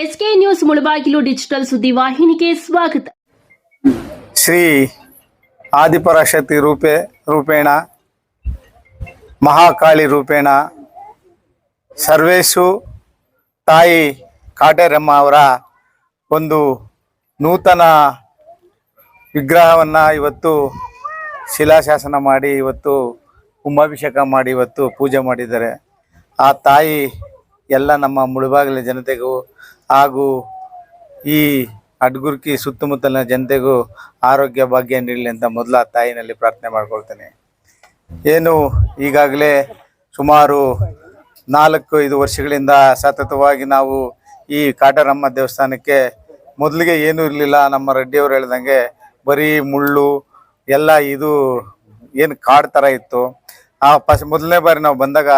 SK news Mulbagal digital ಸುದ್ದಿವಾಹಿನಿಗೆ ಸ್ವಾಗತ. ಶ್ರೀ ಆದಿಪರಾಶಕ್ತಿ ರೂಪೇಣ ಮಹಾಕಾಳಿ ರೂಪೇಣ ಸರ್ವೇಶು ತಾಯಿ ಕಾಟೇರಮ್ಮ ಅವರ ಒಂದು ನೂತನ ವಿಗ್ರಹವನ್ನು ಇವತ್ತು ಶಿಲಾಶಾಸನ ಮಾಡಿ ಇವತ್ತು ಕುಂಭಾಭಿಷೇಕ ಮಾಡಿ ಇವತ್ತು ಪೂಜೆ ಮಾಡಿದ್ದಾರೆ. ಆ ತಾಯಿ ಎಲ್ಲ ನಮ್ಮ ಮುಳಬಾಗಿಲ ಜನತೆಗೂ ಹಾಗೂ ಈ ಅಡ್ಗುರ್ಕಿ ಸುತ್ತಮುತ್ತಲಿನ ಜನತೆಗೂ ಆರೋಗ್ಯ ಭಾಗ್ಯ ನೀಡಲಿ ಅಂತ ಮೊದಲ ತಾಯಿನಲ್ಲಿ ಪ್ರಾರ್ಥನೆ ಮಾಡ್ಕೊಳ್ತೇನೆ. ಏನು ಈಗಾಗಲೇ ಸುಮಾರು 4-5 ವರ್ಷಗಳಿಂದ ಸತತವಾಗಿ ನಾವು ಈ ಕಾಟೇರಮ್ಮ ದೇವಸ್ಥಾನಕ್ಕೆ ಮೊದಲಿಗೆ ಏನೂ ಇರಲಿಲ್ಲ. ನಮ್ಮ ರೆಡ್ಡಿಯವರು ಹೇಳ್ದಂಗೆ ಬರೀ ಮುಳ್ಳು ಎಲ್ಲ ಇದು ಏನು ಕಾಡು ಥರ ಇತ್ತು. ಆ ಮೊದಲನೇ ಬಾರಿ ನಾವು ಬಂದಾಗ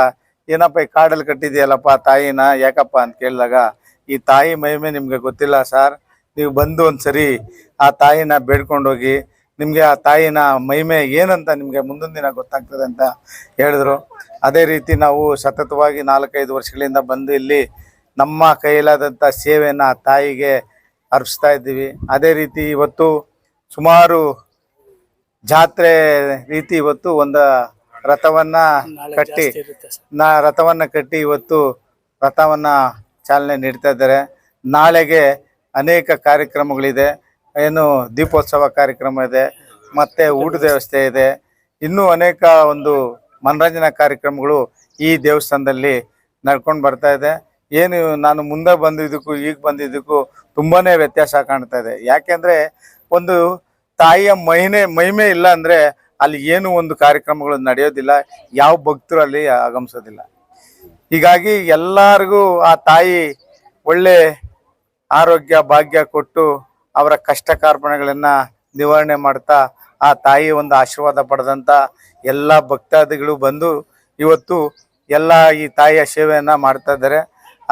ಏನಪ್ಪ ಈ ಕಾಡಲ್ಲಿ ಕಟ್ಟಿದೆಯಲ್ಲಪ್ಪ ತಾಯಿನ ಯಾಕಪ್ಪ ಅಂತ ಕೇಳಿದಾಗ ಈ ತಾಯಿ ಮಹಿಮೆ ನಿಮಗೆ ಗೊತ್ತಿಲ್ಲ ಸರ್, ನೀವು ಬಂದು ಒಂದು ಸರಿ ಆ ತಾಯಿನ ಬೇಡ್ಕೊಂಡೋಗಿ ನಿಮಗೆ ಆ ತಾಯಿನ ಮಹಿಮೆ ಏನಂತ ನಿಮಗೆ ಮುಂದಿನ ದಿನ ಗೊತ್ತಾಗ್ತದೆ ಅಂತ ಹೇಳಿದ್ರು. ಅದೇ ರೀತಿ ನಾವು ಸತತವಾಗಿ 4-5 ವರ್ಷಗಳಿಂದ ಬಂದು ಇಲ್ಲಿ ನಮ್ಮ ಕೈಲಾದಂಥ ಸೇವೆಯನ್ನು ಆ ತಾಯಿಗೆ ಅರ್ಪಿಸ್ತಾ ಇದ್ದೀವಿ. ಅದೇ ರೀತಿ ಇವತ್ತು ಸುಮಾರು ಜಾತ್ರೆ ರೀತಿ ಇವತ್ತು ಒಂದು ರಥವನ್ನು ಕಟ್ಟಿ ಇವತ್ತು ರಥವನ್ನು ಚಾಲನೆ ನೀಡ್ತಾ ಇದ್ದಾರೆ. ನಾಳೆಗೆ ಅನೇಕ ಕಾರ್ಯಕ್ರಮಗಳಿದೆ. ಏನು ದೀಪೋತ್ಸವ ಕಾರ್ಯಕ್ರಮ ಇದೆ, ಮತ್ತು ಊಟದ ವ್ಯವಸ್ಥೆ ಇದೆ, ಇನ್ನೂ ಅನೇಕ ಒಂದು ಮನರಂಜನಾ ಕಾರ್ಯಕ್ರಮಗಳು ಈ ದೇವಸ್ಥಾನದಲ್ಲಿ ನಡ್ಕೊಂಡು ಬರ್ತಾ ಇದೆ. ಏನು ನಾನು ಮುಂದೆ ಬಂದಿದ್ದಕ್ಕೂ ಈಗ ಬಂದಿದ್ದಕ್ಕೂ ತುಂಬಾ ವ್ಯತ್ಯಾಸ ಕಾಣ್ತಾ ಇದೆ. ಯಾಕೆಂದರೆ ಒಂದು ತಾಯಿಯ ಮಹಿಮೆ ಇಲ್ಲ ಅಂದರೆ ಅಲ್ಲಿ ಏನು ಒಂದು ಕಾರ್ಯಕ್ರಮಗಳು ನಡೆಯೋದಿಲ್ಲ, ಯಾವ ಭಕ್ತರು ಅಲ್ಲಿ ಆಗಮಿಸೋದಿಲ್ಲ. ಹೀಗಾಗಿ ಎಲ್ಲರಿಗೂ ಆ ತಾಯಿ ಒಳ್ಳೆ ಆರೋಗ್ಯ ಭಾಗ್ಯ ಕೊಟ್ಟು ಅವರ ಕಷ್ಟ ಕಾರ್ಪಣ್ಯಗಳನ್ನು ನಿವಾರಣೆ ಮಾಡ್ತಾ ಆ ತಾಯಿ ಒಂದು ಆಶೀರ್ವಾದ ಪಡೆದಂಥ ಎಲ್ಲ ಭಕ್ತಾದಿಗಳು ಬಂದು ಇವತ್ತು ಎಲ್ಲ ಈ ತಾಯಿಯ ಸೇವೆಯನ್ನು ಮಾಡ್ತಾ ಇದ್ದಾರೆ.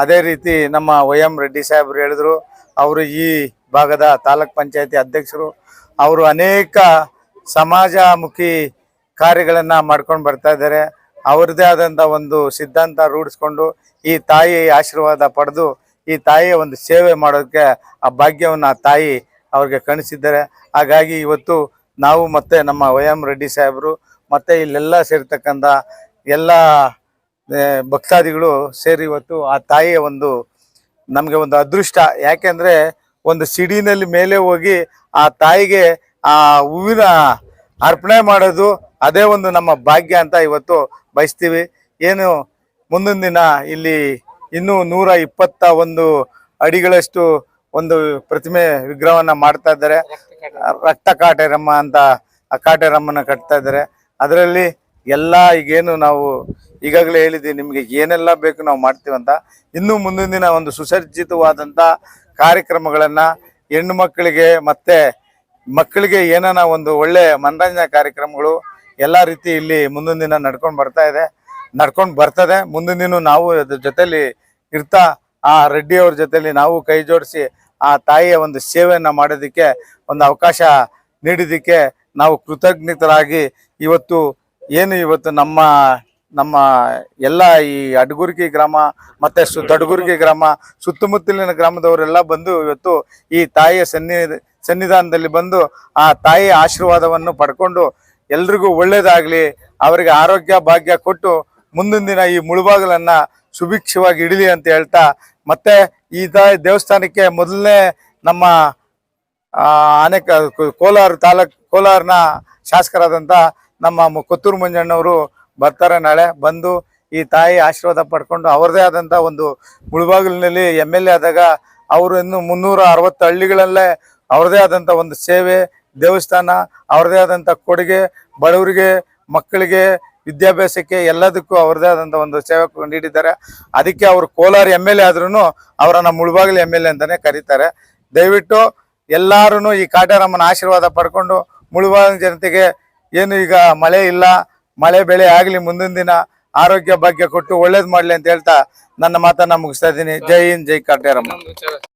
ಅದೇ ರೀತಿ ನಮ್ಮ ವೈ.ಎಂ. ರೆಡ್ಡಿ ಸಾಹೇಬರು ಹೇಳಿದ್ರು, ಅವರು ಈ ಭಾಗದ ತಾಲೂಕ್ ಪಂಚಾಯತಿ ಅಧ್ಯಕ್ಷರು, ಅವರು ಅನೇಕ ಸಮಾಜಮುಖಿ ಕಾರ್ಯಗಳನ್ನು ಮಾಡ್ಕೊಂಡು ಬರ್ತಾ ಇದ್ದಾರೆ. ಅವ್ರದ್ದೇ ಆದಂಥ ಒಂದು ಸಿದ್ಧಾಂತ ರೂಢಿಸ್ಕೊಂಡು ಈ ತಾಯಿ ಆಶೀರ್ವಾದ ಪಡೆದು ಈ ತಾಯಿಯ ಒಂದು ಸೇವೆ ಮಾಡೋದಕ್ಕೆ ಆ ಭಾಗ್ಯವನ್ನು ಆ ತಾಯಿ ಅವ್ರಿಗೆ ಕಣಿಸಿದ್ದಾರೆ. ಹಾಗಾಗಿ ಇವತ್ತು ನಾವು ಮತ್ತು ನಮ್ಮ ವೈ.ಎಂ. ರೆಡ್ಡಿ ಸಾಹೇಬರು ಮತ್ತು ಇಲ್ಲೆಲ್ಲ ಸೇರ್ತಕ್ಕಂಥ ಎಲ್ಲ ಭಕ್ತಾದಿಗಳು ಸೇರಿ ಇವತ್ತು ಆ ತಾಯಿಯ ಒಂದು ನಮಗೆ ಒಂದು ಅದೃಷ್ಟ. ಯಾಕೆಂದರೆ ಒಂದು ಸಿಡಿನಲ್ಲಿ ಮೇಲೆ ಹೋಗಿ ಆ ತಾಯಿಗೆ ಆ ಹೂವಿನ ಅರ್ಪಣೆ ಮಾಡೋದು ಅದೇ ಒಂದು ನಮ್ಮ ಭಾಗ್ಯ ಅಂತ ಇವತ್ತು ಬಯಸ್ತೀವಿ. ಏನು ಮುಂದಿನ ದಿನ ಇಲ್ಲಿ ಇನ್ನೂ 121 ಅಡಿಗಳಷ್ಟು ಒಂದು ಪ್ರತಿಮೆ ವಿಗ್ರಹವನ್ನು ಮಾಡ್ತಾ ಇದ್ದಾರೆ. ರಕ್ತ ಕಾಟೇರಮ್ಮ ಅಂತ ಆ ಕಾಟೇರಮ್ಮನ ಕಟ್ತಾ ಇದ್ದಾರೆ. ಅದರಲ್ಲಿ ಎಲ್ಲ ಈಗೇನು ನಾವು ಈಗಾಗಲೇ ಹೇಳಿದ್ದೀವಿ ನಿಮಗೆ ಏನೆಲ್ಲ ಬೇಕು ನಾವು ಮಾಡ್ತೀವಂತ. ಇನ್ನೂ ಮುಂದಿನ ದಿನ ಒಂದು ಸುಸಜ್ಜಿತವಾದಂಥ ಕಾರ್ಯಕ್ರಮಗಳನ್ನು ಹೆಣ್ಣು ಮಕ್ಕಳಿಗೆ ಮತ್ತು ಮಕ್ಕಳಿಗೆ ಏನಾನ ಒಂದು ಒಳ್ಳೆ ಮನರಂಜನಾ ಕಾರ್ಯಕ್ರಮಗಳು ಎಲ್ಲ ರೀತಿ ಇಲ್ಲಿ ಮುಂದಿನ ದಿನ ನಡ್ಕೊಂಡು ಬರ್ತದೆ. ಮುಂದಿನ ದಿನ ನಾವು ಅದ್ರ ಜೊತೆಲಿ ಇರ್ತಾ ಆ ರೆಡ್ಡಿಯವ್ರ ಜೊತೆಲಿ ನಾವು ಕೈ ಜೋಡಿಸಿ ಆ ತಾಯಿಯ ಒಂದು ಸೇವೆಯನ್ನು ಮಾಡೋದಕ್ಕೆ ಒಂದು ಅವಕಾಶ ನೀಡಿದ್ದಕ್ಕೆ ನಾವು ಕೃತಜ್ಞತರಾಗಿ ಇವತ್ತು ನಮ್ಮ ಎಲ್ಲ ಈ ಅಡ್ಗುರ್ಗಿ ಗ್ರಾಮ ಮತ್ತು ದೊಡ್ಡಗುರ್ಗಿ ಗ್ರಾಮ ಸುತ್ತಮುತ್ತಲಿನ ಗ್ರಾಮದವರೆಲ್ಲ ಬಂದು ಇವತ್ತು ಈ ತಾಯಿಯ ಸನ್ನಿಧಾನದಲ್ಲಿ ಬಂದು ಆ ತಾಯಿಯ ಆಶೀರ್ವಾದವನ್ನು ಪಡ್ಕೊಂಡು ಎಲ್ರಿಗೂ ಒಳ್ಳೇದಾಗಲಿ, ಅವರಿಗೆ ಆರೋಗ್ಯ ಭಾಗ್ಯ ಕೊಟ್ಟು ಮುಂದಿನ ದಿನ ಈ ಮುಳುಬಾಗಿಲನ್ನು ಸುಭಿಕ್ಷವಾಗಿ ಇಡಲಿ ಅಂತ ಹೇಳ್ತಾ, ಮತ್ತೆ ಈ ದೇವಸ್ಥಾನಕ್ಕೆ ಮೊದಲನೇ ನಮ್ಮ ಕೋಲಾರನ ಶಾಸಕರಾದಂಥ ನಮ್ಮ ಕೊತ್ತೂರು ಮಂಜಣ್ಣವರು ಬರ್ತಾರೆ. ನಾಳೆ ಬಂದು ಈ ತಾಯಿ ಆಶೀರ್ವಾದ ಪಡ್ಕೊಂಡು ಅವ್ರದ್ದೇ ಆದಂಥ ಒಂದು ಮುಳುಬಾಗಿಲಿನಲ್ಲಿ MLA ಆದಾಗ ಅವರು ಇನ್ನು 360 ಹಳ್ಳಿಗಳಲ್ಲೇ ಅವ್ರದ್ದೇ ಆದಂಥ ಒಂದು ಸೇವೆ, ದೇವಸ್ಥಾನ, ಅವ್ರದ್ದೇ ಆದಂಥ ಕೊಡುಗೆ, ಬಡವರಿಗೆ, ಮಕ್ಕಳಿಗೆ, ವಿದ್ಯಾಭ್ಯಾಸಕ್ಕೆ ಎಲ್ಲದಕ್ಕೂ ಅವ್ರದ್ದೇ ಆದಂಥ ಒಂದು ಸೇವೆ ನೀಡಿದ್ದಾರೆ. ಅದಕ್ಕೆ ಅವರು ಕೋಲಾರ MLA ಆದ್ರೂ ಅವರನ್ನು ಮುಳುಬಾಗಿಲು MLA ಅಂತಲೇ ಕರೀತಾರೆ. ದಯವಿಟ್ಟು ಎಲ್ಲರೂ ಈ ಕಾಟೇರಮ್ಮನ ಆಶೀರ್ವಾದ ಪಡ್ಕೊಂಡು ಮುಳುಬಾಗಿಲು ಜನತೆಗೆ ಏನು ಈಗ ಮಳೆ ಇಲ್ಲ, ಮಳೆ ಬೆಳೆ ಆಗಲಿ, ಮುಂದಿನ ದಿನ ಆರೋಗ್ಯ ಭಾಗ್ಯ ಕೊಟ್ಟು ಒಳ್ಳೇದು ಮಾಡಲಿ ಅಂತ ಹೇಳ್ತಾ ನನ್ನ ಮಾತನ್ನು ಮುಗಿಸ್ತಾ ಇದ್ದೀನಿ. ಜೈ ಹಿಂದ್, ಜೈ ಕಾಟೇರಮ್ಮ.